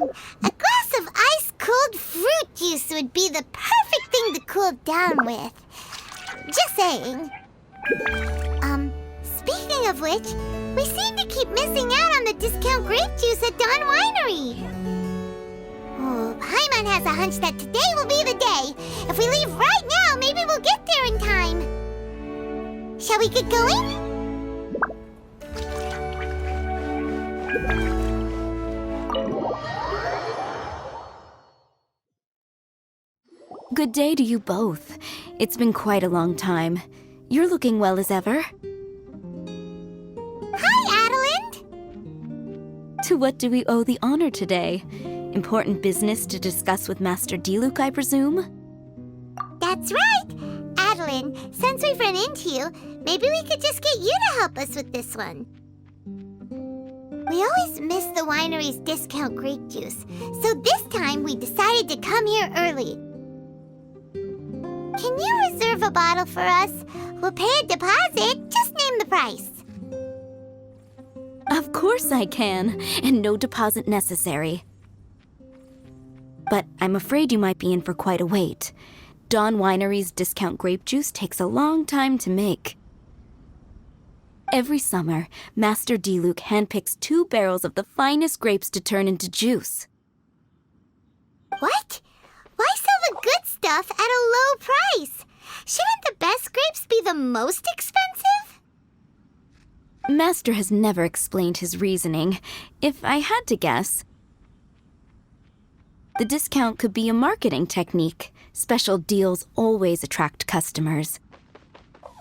A glass of ice-cold fruit juice would be the perfect thing to cool down with. Just saying. Speaking of which, we seem to keep missing out on the discount grape juice at Dawn Winery. Oh, Paimon has a hunch that today will be the day. If we leave right now, maybe we'll get there in time. Shall we get going? Good day to you both. It's been quite a long time. You're looking well as ever. Hi, Adelind! To what do we owe the honor today? Important business to discuss with Master Diluc, I presume? That's right! Adelind, since we've run into you, maybe we could just get you to help us with this one. We always miss the winery's discount grape juice, so this time we decided to come here early. Can you reserve a bottle for us? We'll pay a deposit. Just name the price. Of course I can, and no deposit necessary. But I'm afraid you might be in for quite a wait. Dawn Winery's discount grape juice takes a long time to make. Every summer, Master Diluc handpicks 2 barrels of the finest grapes to turn into juice. What? Why sell the good stuff at a low price? Shouldn't the best grapes be the most expensive? Master has never explained his reasoning. If I had to guess, the discount could be a marketing technique. Special deals always attract customers.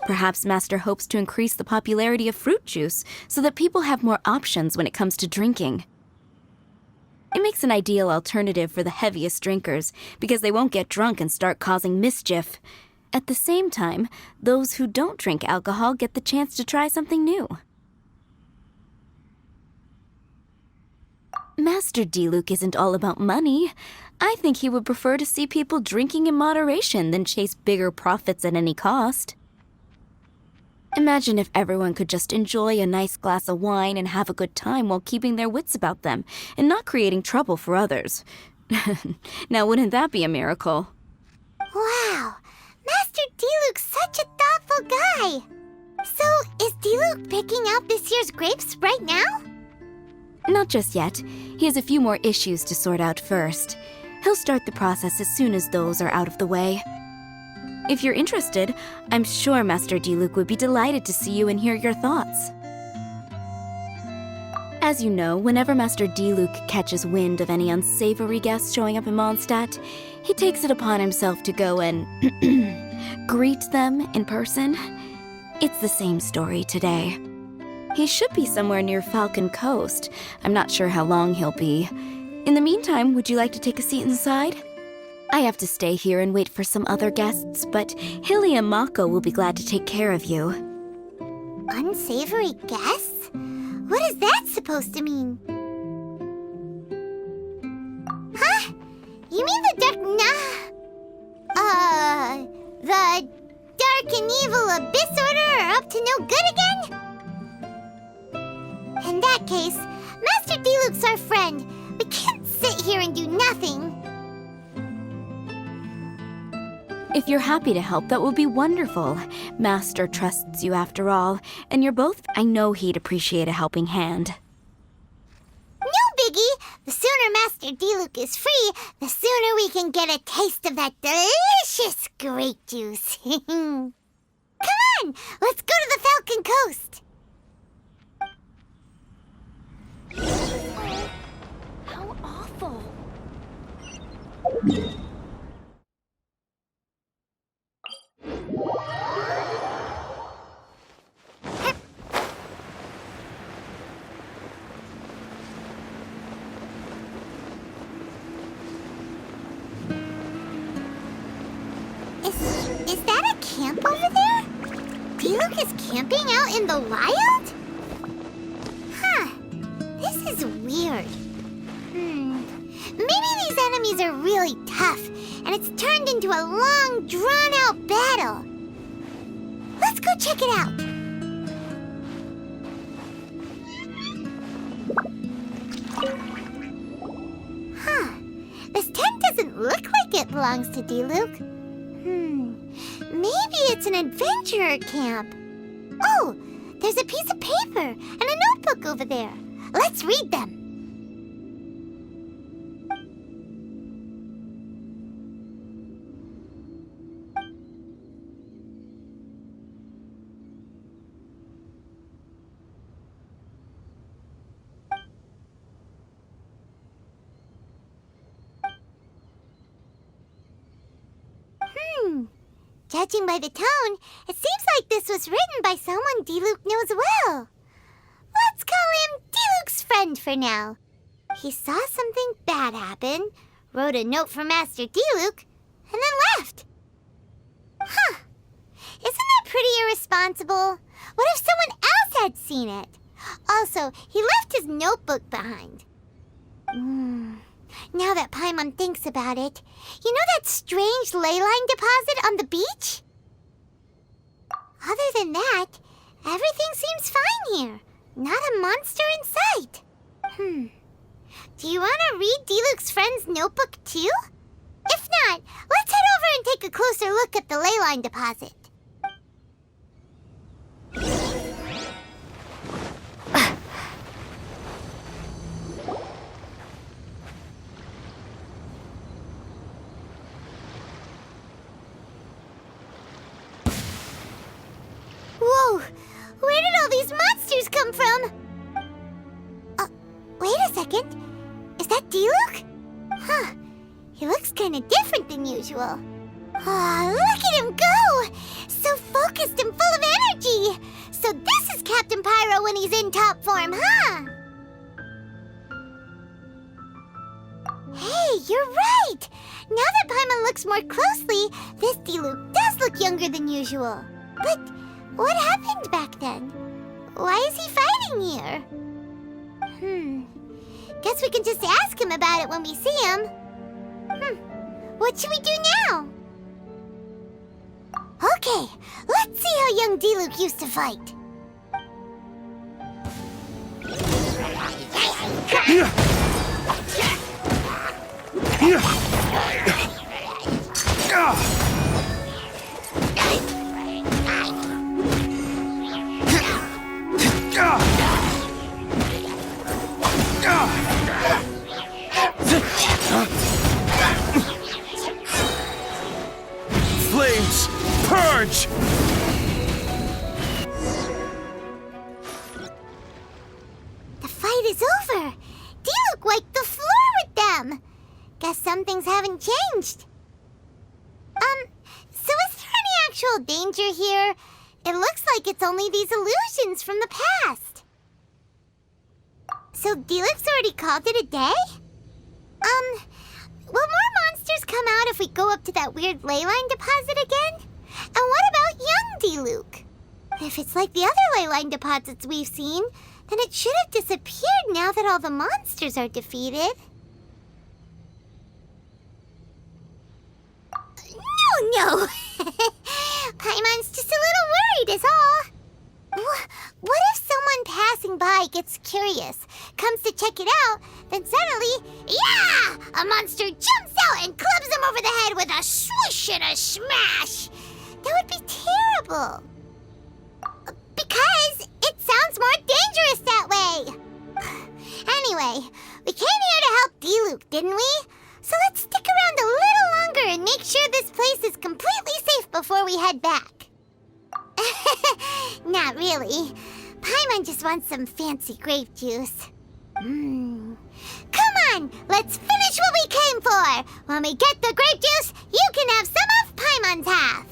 Perhaps Master hopes to increase the popularity of fruit juice so that people have more options when it comes to drinking. It makes an ideal alternative for the heaviest drinkers because they won't get drunk and start causing mischief. At the same time, those who don't drink alcohol get the chance to try something new. Master Diluc isn't all about money. I think he would prefer to see people drinking in moderation than chase bigger profits at any cost. Imagine if everyone could just enjoy a nice glass of wine and have a good time while keeping their wits about them and not creating trouble for others. Now, wouldn't that be a miracle? Wow, Master Diluc's such a thoughtful guy. So, is Diluc picking out this year's grapes right now? Not just yet. He has a few more issues to sort out first. He'll start the process as soon as those are out of the way. If you're interested, I'm sure Master Diluc would be delighted to see you and hear your thoughts. As you know, whenever Master Diluc catches wind of any unsavory guests showing up in Mondstadt, he takes it upon himself to go and greet them in person. It's the same story today. He should be somewhere near Falcon Coast. I'm not sure how long he'll be. In the meantime, would you like to take a seat inside? I have to stay here and wait for some other guests, but Hilly and Mako will be glad to take care of you. Unsavory guests? What is that supposed to mean? Huh? You mean the the Dark and Evil Abyss Order are up to no good again? In that case, Master Diluc's our friend. We can't sit here and do nothing. If you're happy to help, that would be wonderful. Master trusts you after all, and you're both... I know he'd appreciate a helping hand. No biggie! The sooner Master Diluc is free, the sooner we can get a taste of that delicious grape juice. Come on! Let's go to the Falcon Coast! How awful. Is that a camp over there? Diluc is camping out in the wild? Huh. This is weird. Maybe these enemies are really tough, and it's turned into a long, drawn-out battle. Let's go check it out. that belongs to Diluc. Maybe it's an adventurer camp. Oh, there's a piece of paper and a notebook over there. Let's read them. Judging by the tone, it seems like this was written by someone Diluc knows well. Let's call him Diluc's friend for now. He saw something bad happen, wrote a note for Master Diluc, and then left. Huh. Isn't that pretty irresponsible? What if someone else had seen it? Also, he left his notebook behind. Now that Paimon thinks about it, you know that strange ley line deposit on the beach? Other than that, everything seems fine here. Not a monster in sight. Do you want to read Diluc's friend's notebook too? If not, let's head over and take a closer look at the ley line deposit. Whoa! Where did all these monsters come from? Wait a second. Is that Diluc? Huh. He looks kind of different than usual. Look at him go! So focused and full of energy! So this is Captain Pyro when he's in top form, huh? Hey, you're right! Now that Paimon looks more closely, this Diluc does look younger than usual. But what happened back then? Why is he fighting here? Guess we can just ask him about it when we see him. What should we do now? Okay, let's see how young Diluc used to fight. Flames, purge! The fight is over. Diluc wiped the floor with them. Guess some things haven't changed. So is there any actual danger here? It looks like it's only these illusions from the past. So Diluc's already called it a day? Will more monsters come out if we go up to that weird ley line deposit again? And what about young Diluc? If it's like the other ley line deposits we've seen, then it should have disappeared now that all the monsters are defeated. No! Paimon's just a little worried is all. What if someone passing by gets curious, comes to check it out, then suddenly, yeah! A monster jumps out and clubs him over the head with a swoosh and a smash! That would be terrible. Because it sounds more dangerous that way. Anyway, we came here to help Diluc, didn't we? So let's stick around a little longer and make sure this place is completely safe before we head back. Not really. Paimon just wants some fancy grape juice. Come on, let's finish what we came for. When we get the grape juice, you can have some of Paimon's half.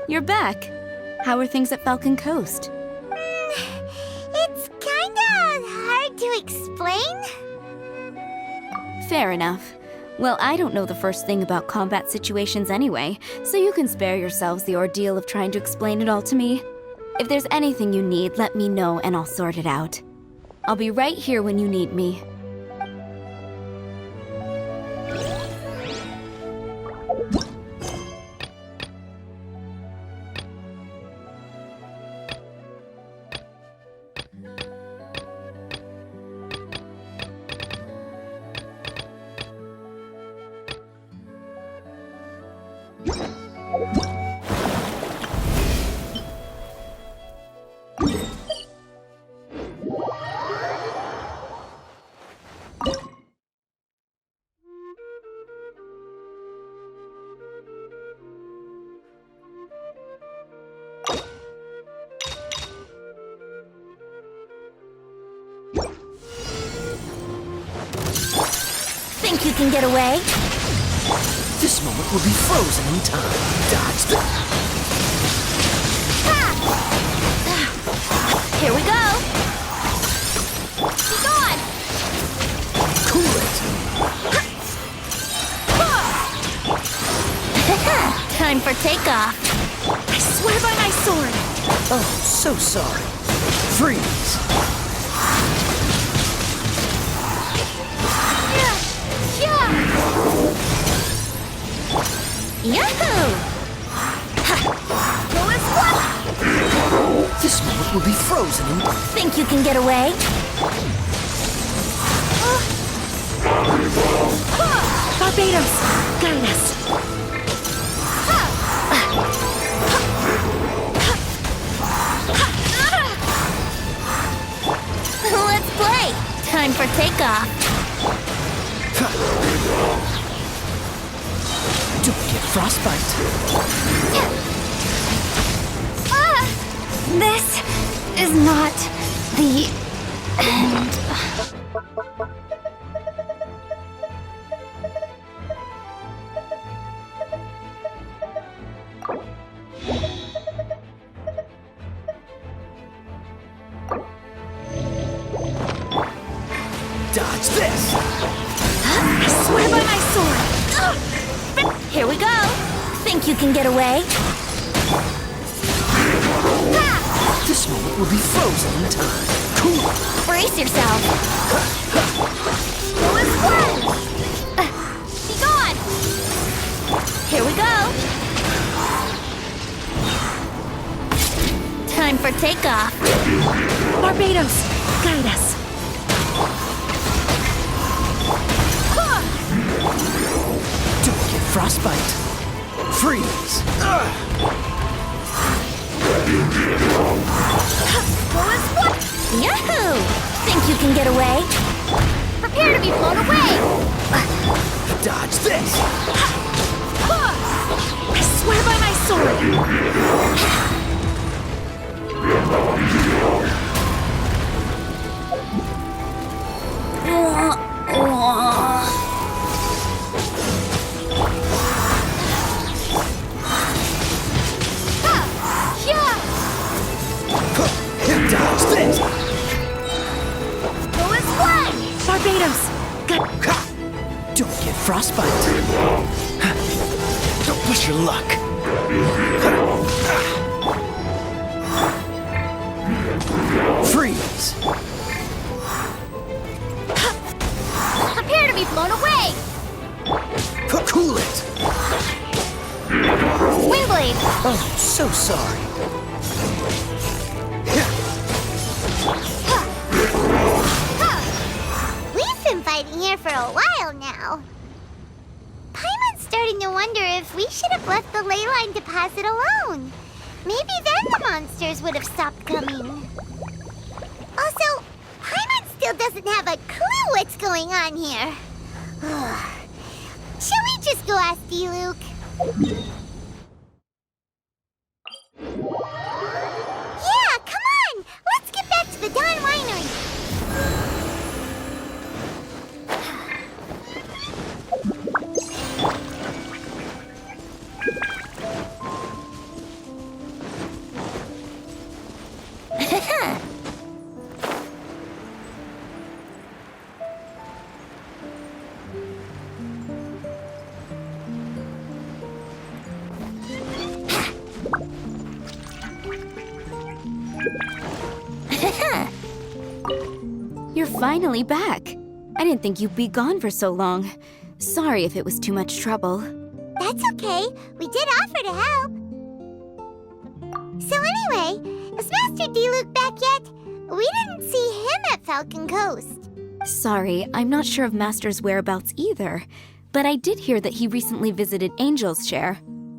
You're back. How are things at Falcon Coast? It's kinda hard to explain. Fair enough. Well, I don't know the first thing about combat situations anyway, so you can spare yourselves the ordeal of trying to explain it all to me. If there's anything you need, let me know and I'll sort it out. I'll be right here when you need me. Think you can get away? This moment will be frozen in time. Dodge the... Here we go! Be gone! Cool it! Time for takeoff. I swear by my sword! Oh, so sorry. Freeze! Yahoo! This moment will be frozen in... Think you can get away? Barbados, guide us! Let's play! Time for takeoff. Don't get frostbite. This is not the end. Dodge this! I swear by my sword! Here we go. Think you can get away? This moment will be frozen in time. Cool! Brace yourself. Go as one. Be gone. Here we go. Time for takeoff. Barbados, guide us! Don't get frostbite. Freeze! Go as one. Yahoo! Think you can get away? Prepare to be blown away. Dodge this! I swear by my sword! Dodge this! Go as one. Barbados, Ha! Don't get frostbite. Don't push your luck. Freeze! Prepare to be blown away. Cool it! Windblade. Oh, so sorry. We've been fighting here for a while now. Paimon's starting to wonder if we should have left the ley line deposit alone. Maybe then the monsters would have stopped coming. Also, Paimon still doesn't have a clue what's going on here. Shall we just go ask D-Luke? Yeah, come on! Let's get back to the Dawn Winery. finally back. I didn't think you'd be gone for so long. Sorry if it was too much trouble. That's okay. We did offer to help. So anyway, is Master D-Luke back yet? We didn't see him at Falcon Coast. Sorry, I'm not sure of Master's whereabouts either, but I did hear that he recently visited Angel's Share.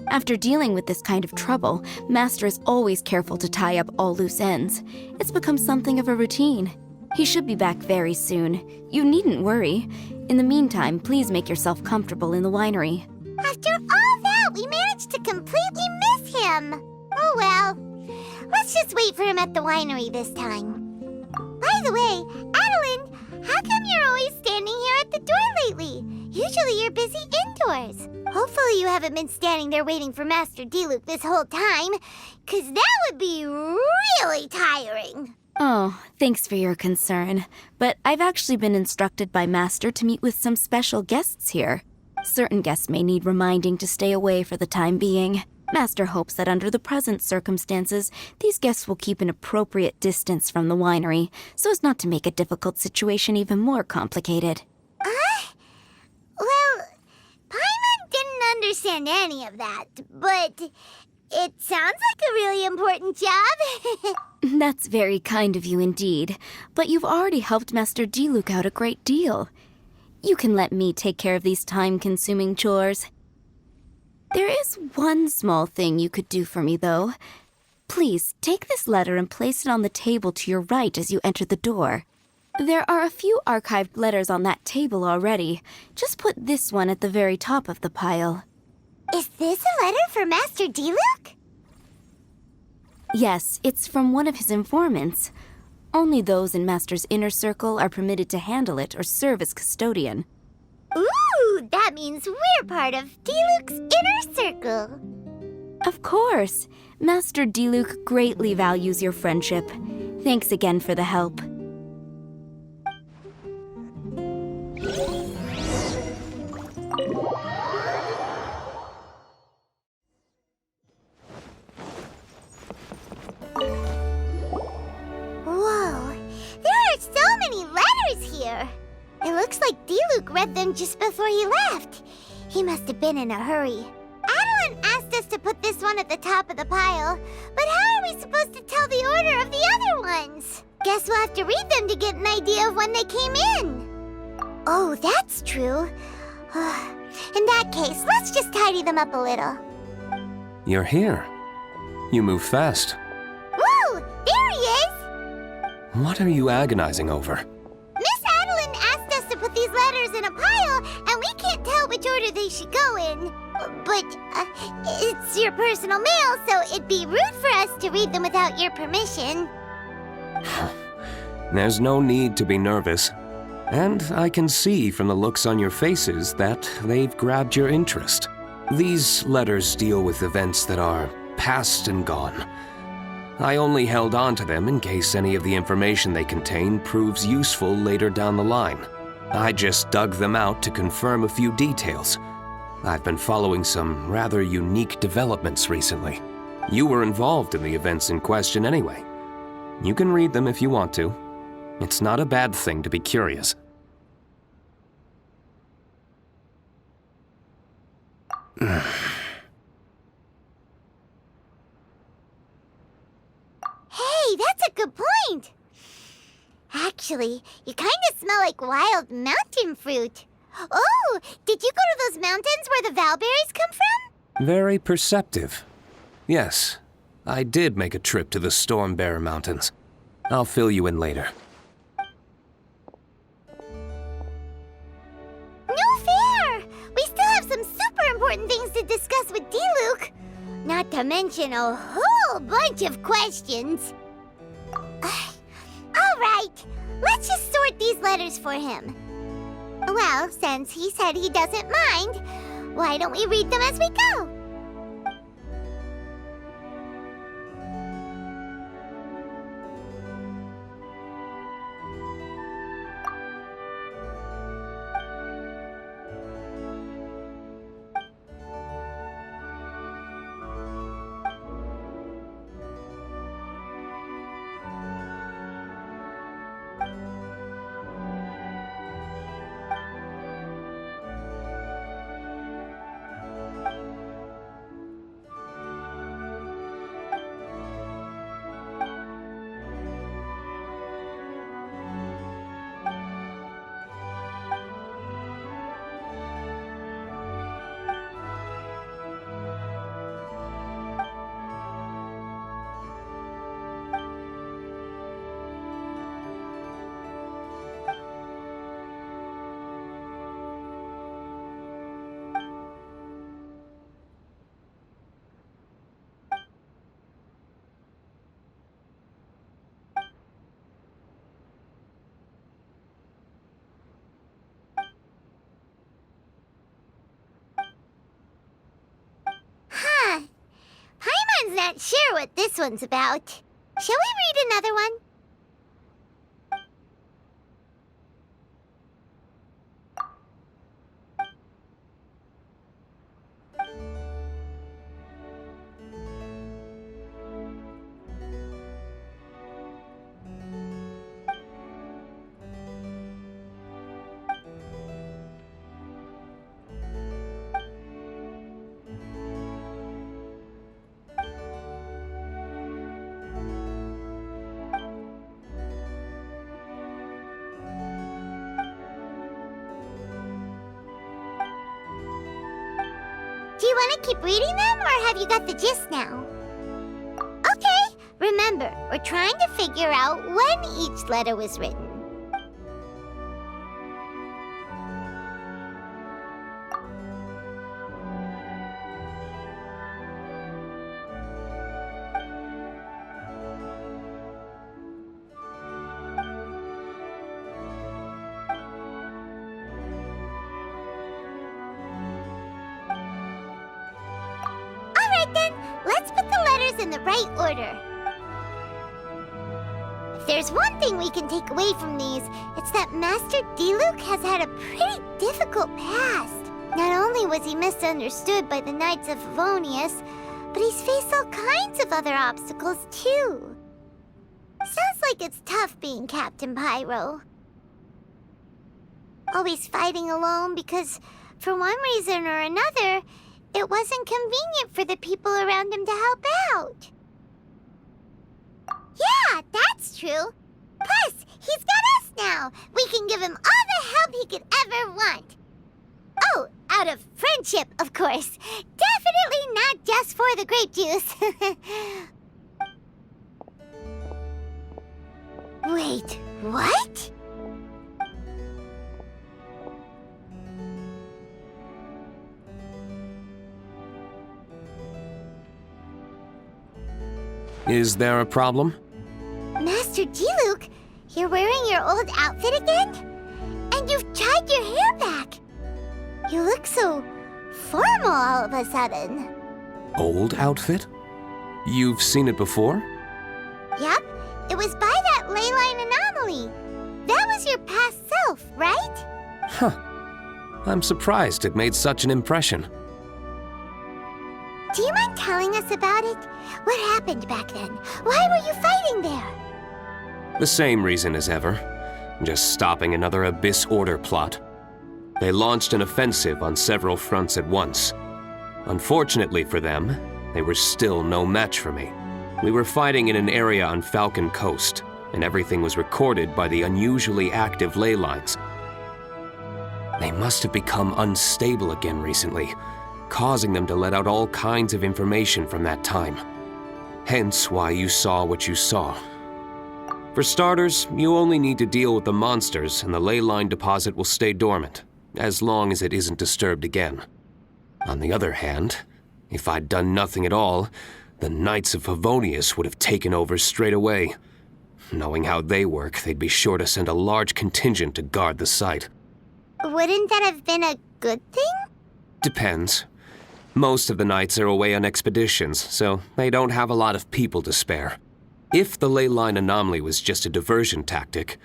After dealing with this kind of trouble, Master is always careful to tie up all loose ends. It's become something of a routine. He should be back very soon. You needn't worry. In the meantime, please make yourself comfortable in the winery. After all that, we managed to completely miss him. Oh well. Let's just wait for him at the winery this time. By the way, Adeline, how come you're always standing here at the door lately? Usually you're busy indoors. Hopefully you haven't been standing there waiting for Master D-Luke this whole time, 'cause that would be really tiring. Oh, thanks for your concern. But I've actually been instructed by Master to meet with some special guests here. Certain guests may need reminding to stay away for the time being. Master hopes that under the present circumstances, these guests will keep an appropriate distance from the winery, so as not to make a difficult situation even more complicated. Well, Paimon didn't understand any of that, but it sounds like a really important job. That's very kind of you indeed, but you've already helped Master D-Luke out a great deal. You can let me take care of these time-consuming chores. There is one small thing you could do for me, though. Please, take this letter and place it on the table to your right as you enter the door. There are a few archived letters on that table already. Just put this one at the very top of the pile. Is this a letter for Master D-Luke? Yes, it's from one of his informants. Only those in Master's inner circle are permitted to handle it or serve as custodian. Ooh, that means we're part of D-Luke's inner circle. Of course. Master D-Luke greatly values your friendship. Thanks again for the help. Whoa, there are so many letters here. It looks like D-Luke read them just before he left. He must have been in a hurry. Adeline asked us to put this one at the top of the pile, but how are we supposed to tell the order of the other ones? Guess we'll have to read them to get an idea of when they came in. Oh, that's true. In that case, let's just tidy them up a little. You're here. You move fast. Woo! There he is! What are you agonizing over? Miss Adeline asked us to put these letters in a pile, and we can't tell which order they should go in. But it's your personal mail, so it'd be rude for us to read them without your permission. There's no need to be nervous. And I can see from the looks on your faces that they've grabbed your interest. These letters deal with events that are past and gone. I only held on to them in case any of the information they contain proves useful later down the line. I just dug them out to confirm a few details. I've been following some rather unique developments recently. You were involved in the events in question anyway. You can read them if you want to. It's not a bad thing to be curious. Hey, that's a good point. Actually, you kind of smell like wild mountain fruit. Oh, did you go to those mountains where the Valberries come from? Very perceptive. Yes, I did make a trip to the Stormbearer Mountains. I'll fill you in later. No fair! We still have some super important things to discuss with D-Luke. Not to mention a whole bunch of questions. All right, let's just sort these letters for him. Well, since he said he doesn't mind, why don't we read them as we go? not sure what this one's about. Shall we read another one? Do you want to keep reading them, or have you got the gist now? Okay, remember, we're trying to figure out when each letter was written. Let's put the letters in the right order. If there's one thing we can take away from these, it's that Master Diluc has had a pretty difficult past. Not only was he misunderstood by the Knights of Favonius, but he's faced all kinds of other obstacles too. Sounds like it's tough being Captain Pyro. Always fighting alone because, for one reason or another, it wasn't convenient for the people around him to help out. Yeah, that's true. Plus, he's got us now. We can give him all the help he could ever want. Oh, out of friendship, of course. Definitely not just for the grape juice. Wait, what? Is there a problem? Master Diluc, you're wearing your old outfit again? And you've tied your hair back. You look so formal all of a sudden. Old outfit? You've seen it before? Yep, it was by that ley line anomaly. That was your past self, right? Huh. I'm surprised it made such an impression. Do you mind telling us about it? What happened back then? Why were you fighting there? The same reason as ever. Just stopping another Abyss Order plot. They launched an offensive on several fronts at once. Unfortunately for them, they were still no match for me. We were fighting in an area on Falcon Coast, and everything was recorded by the unusually active ley lines. They must have become unstable again recently, causing them to let out all kinds of information from that time. Hence why you saw what you saw. For starters, you only need to deal with the monsters and the ley line deposit will stay dormant, as long as it isn't disturbed again. On the other hand, if I'd done nothing at all, the Knights of Favonius would have taken over straight away. Knowing how they work, they'd be sure to send a large contingent to guard the site. Wouldn't that have been a good thing? Depends. Most of the knights are away on expeditions, so they don't have a lot of people to spare. If the ley line anomaly was just a diversion tactic,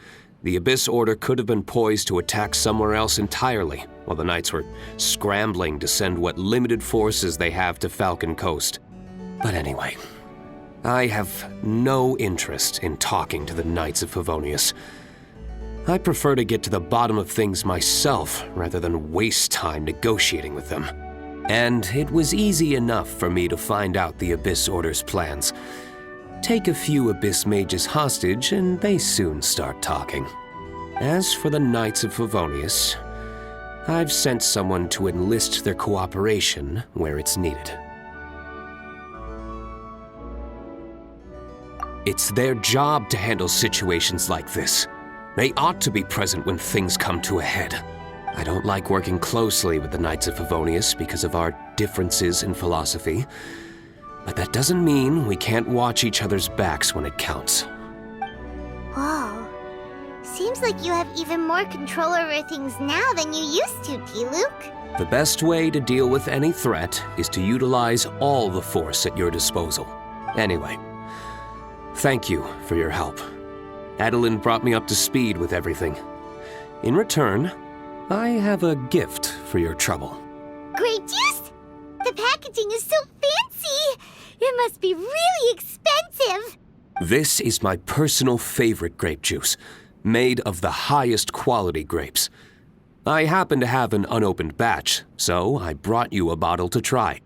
the Abyss Order could have been poised to attack somewhere else entirely, while the knights were scrambling to send what limited forces they have to Falcon Coast. But anyway, I have no interest in talking to the Knights of Favonius. I prefer to get to the bottom of things myself rather than waste time negotiating with them. And it was easy enough for me to find out the Abyss Order's plans. Take a few Abyss Mages hostage and they soon start talking. As for the Knights of Favonius, I've sent someone to enlist their cooperation where it's needed. It's their job to handle situations like this. They ought to be present when things come to a head. I don't like working closely with the Knights of Favonius because of our differences in philosophy, but that doesn't mean we can't watch each other's backs when it counts. Whoa. Seems like you have even more control over things now than you used to, Diluc. The best way to deal with any threat is to utilize all the force at your disposal. Anyway, thank you for your help. Adeline brought me up to speed with everything. In return, I have a gift for your trouble. Grape juice? The packaging is so fancy! It must be really expensive! This is my personal favorite grape juice, made of the highest quality grapes. I happen to have an unopened batch, so I brought you a bottle to try.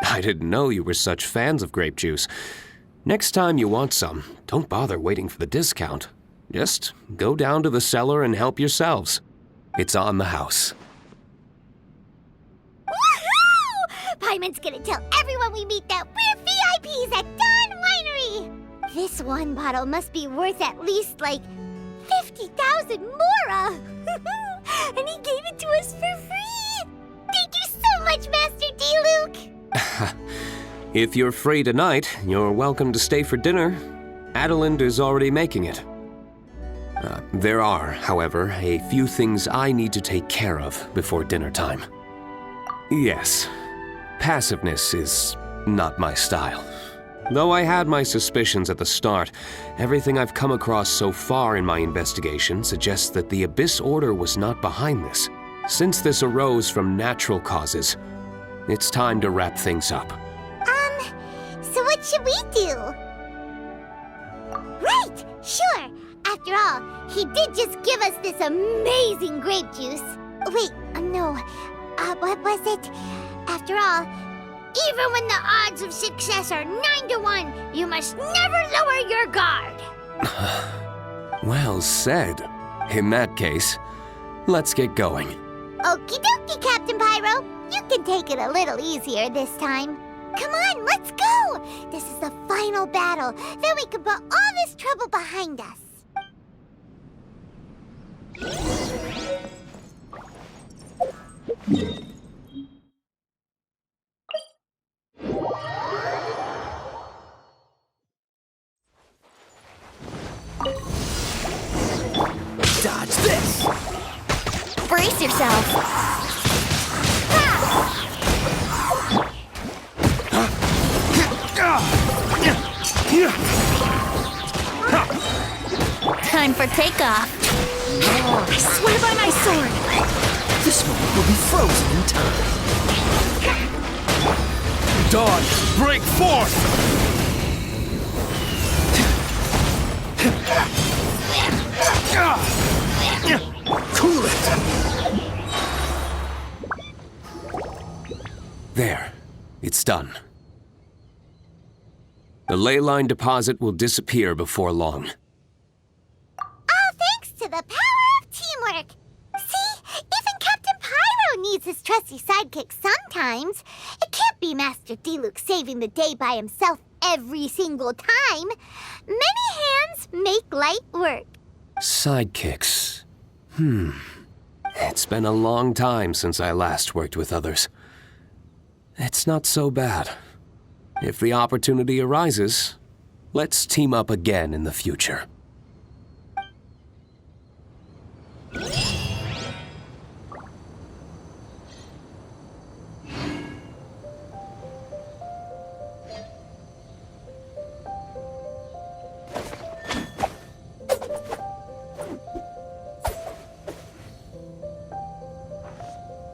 I didn't know you were such fans of grape juice. Next time you want some, don't bother waiting for the discount. Just go down to the cellar and help yourselves. It's on the house. Woohoo! Paimon's gonna tell everyone we meet that we're VIPs at Dawn Winery! This one bottle must be worth at least, 50,000 mora! And he gave it to us for free! Thank you so much, Master D. Luke! If you're free tonight, you're welcome to stay for dinner. Adeline is already making it. There are, however, a few things I need to take care of before dinner time. Yes, passiveness is not my style. Though I had my suspicions at the start, everything I've come across so far in my investigation suggests that the Abyss Order was not behind this. Since this arose from natural causes, it's time to wrap things up. So what should we do? Right! Sure! After all, he did just give us this amazing grape juice. Wait, no. What was it? After all, even when the odds of success are 9 to 1, you must never lower your guard. Well said. In that case, let's get going. Okie dokie, Captain Pyro. You can take it a little easier this time. Come on, let's go! This is the final battle. Then we can put all this trouble behind us. Dodge this! Brace yourself. Time for takeoff. I swear by my sword! This moment will be frozen in time. Dawn, break forth! Cool it! There. It's done. The ley line deposit will disappear before long. All thanks to the power of teamwork. See, even Captain Pyro needs his trusty sidekick sometimes. It can't be Master D-Luke saving the day by himself every single time. Many hands make light work. Sidekicks. It's been a long time since I last worked with others. It's not so bad. If the opportunity arises, let's team up again in the future.